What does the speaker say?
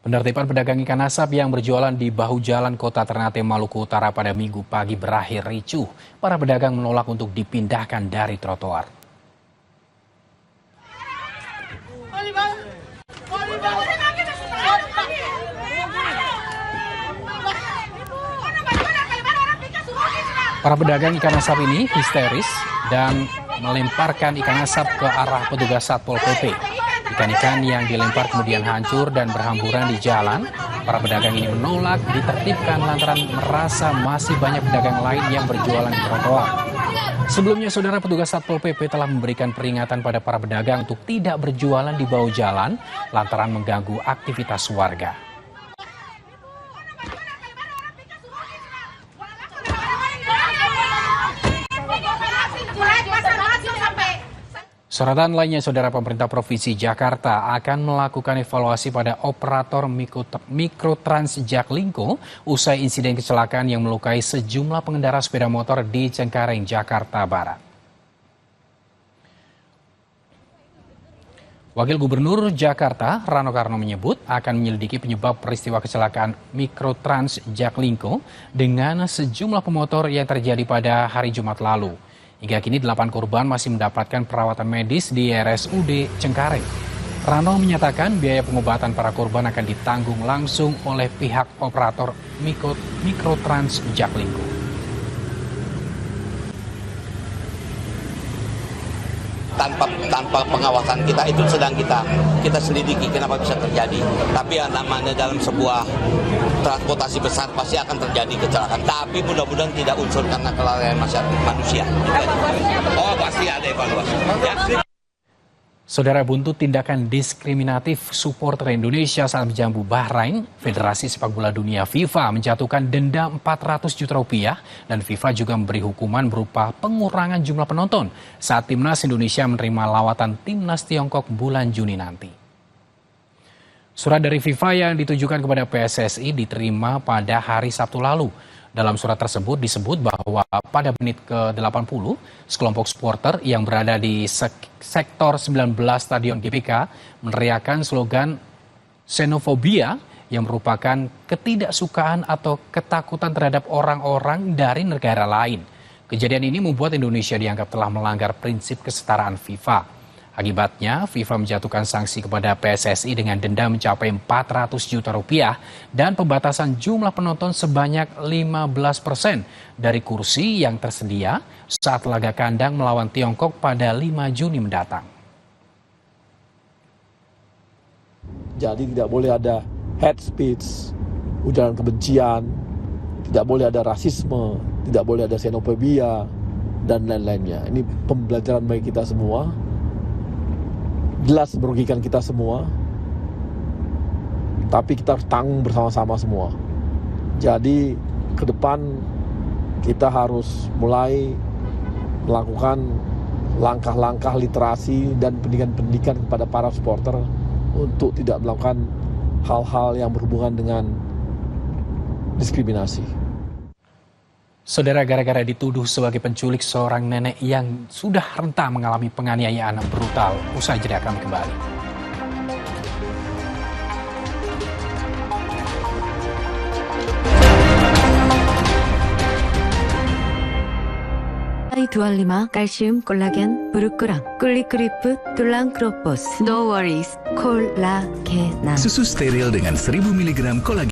Penertiban pedagang ikan asap yang berjualan di bahu jalan kota Ternate, Maluku Utara pada Minggu pagi berakhir ricuh. Para pedagang menolak untuk dipindahkan dari trotoar. Para pedagang ikan asap ini histeris dan melemparkan ikan asap ke arah petugas Satpol PP. Ikan-ikan yang dilempar kemudian hancur dan berhamburan di jalan. Para pedagang ini menolak ditertibkan lantaran merasa masih banyak pedagang lain yang berjualan di trotoar. Sebelumnya, saudara, petugas Satpol PP telah memberikan peringatan pada para pedagang untuk tidak berjualan di bahu jalan lantaran mengganggu aktivitas warga. Sorotan lainnya, saudara, pemerintah Provinsi Jakarta akan melakukan evaluasi pada operator Mikrotrans Jaklingko usai insiden kecelakaan yang melukai sejumlah pengendara sepeda motor di Cengkareng, Jakarta Barat. Wakil Gubernur Jakarta, Rano Karno, menyebut akan menyelidiki penyebab peristiwa kecelakaan Mikrotrans Jaklingko dengan sejumlah pemotor yang terjadi pada hari Jumat lalu. Hingga kini 8 korban masih mendapatkan perawatan medis di RSUD Cengkareng. Rano menyatakan biaya pengobatan para korban akan ditanggung langsung oleh pihak operator Mikrotrans Jaklingko. Tanpa pengawasan kita itu sedang kita selidiki kenapa bisa terjadi. Tapi yang namanya dalam sebuah transportasi besar pasti akan terjadi kecelakaan. Tapi mudah-mudahan tidak unsur karena kelalaian manusia. Oh, pasti ada evaluasi. Ya. Saudara, buntut tindakan diskriminatif supporter Indonesia saat menjamu Bahrain, Federasi Sepak Bola Dunia FIFA menjatuhkan denda 400 juta rupiah dan FIFA juga memberi hukuman berupa pengurangan jumlah penonton saat timnas Indonesia menerima lawatan timnas Tiongkok bulan Juni nanti. Surat dari FIFA yang ditujukan kepada PSSI diterima pada hari Sabtu lalu. Dalam surat tersebut disebut bahwa pada menit ke-80, sekelompok supporter yang berada di sektor 19 Stadion GBK meneriakkan slogan xenofobia yang merupakan ketidaksukaan atau ketakutan terhadap orang-orang dari negara lain. Kejadian ini membuat Indonesia dianggap telah melanggar prinsip kesetaraan FIFA. Akibatnya, FIFA menjatuhkan sanksi kepada PSSI dengan denda mencapai 400 juta rupiah dan pembatasan jumlah penonton sebanyak 15% dari kursi yang tersedia saat laga kandang melawan Tiongkok pada 5 Juni mendatang. Jadi tidak boleh ada hate speech, ujaran kebencian, tidak boleh ada rasisme, tidak boleh ada xenofobia, dan lain-lainnya. Ini pembelajaran bagi kita semua. Jelas merugikan kita semua, tapi kita harus tanggung bersama-sama semua. Jadi ke depan kita harus mulai melakukan langkah-langkah literasi dan pendidikan-pendidikan kepada para supporter untuk tidak melakukan hal-hal yang berhubungan dengan diskriminasi. Saudara, gara-gara dituduh sebagai penculik seorang nenek yang sudah renta mengalami penganiayaan brutal. Usai jeda kami kembali. 두알리마, 칼슘, 콜라겐, 브루크랑, 꿀리크리프, 툴랑크로포스. No worries, 콜라겐. Susu steril dengan 1000 mg kolagen.